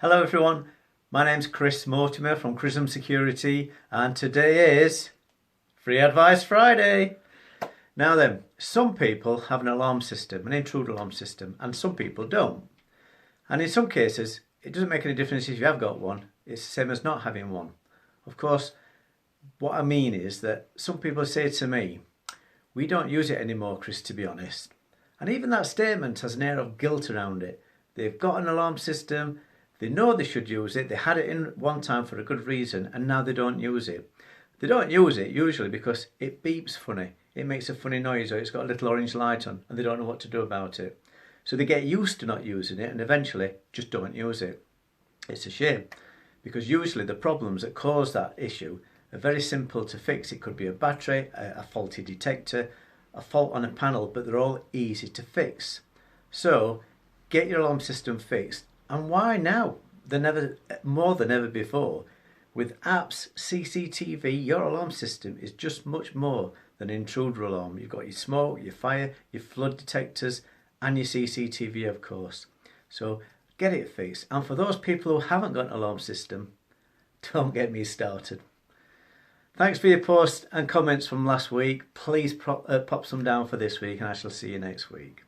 Hello everyone, my name's Chris Mortimer from Crism Security and today is Free Advice Friday. Now then, some people have an alarm system, an intruder alarm system, and some people don't. And in some cases, it doesn't make any difference if you have got one, it's the same as not having one. Of course, what I mean is that some people say to me, we don't use it anymore, Chris, to be honest. And even that statement has an air of guilt around it. They've got an alarm system, they know they should use it, they had it in one time for a good reason, and now they don't use it. They don't use it usually because it beeps funny. It makes a funny noise or it's got a little orange light on and they don't know what to do about it. So they get used to not using it and eventually just don't use it. It's a shame because usually the problems that cause that issue are very simple to fix. It could be a battery, a faulty detector, a fault on a panel, but they're all easy to fix. So get your alarm system fixed. And why now? More than ever before. With apps, CCTV, your alarm system is just much more than an intruder alarm. You've got your smoke, your fire, your flood detectors, and your CCTV, of course. So get it fixed. And for those people who haven't got an alarm system, don't get me started. Thanks for your posts and comments from last week. Please pop some down for this week, and I shall see you next week.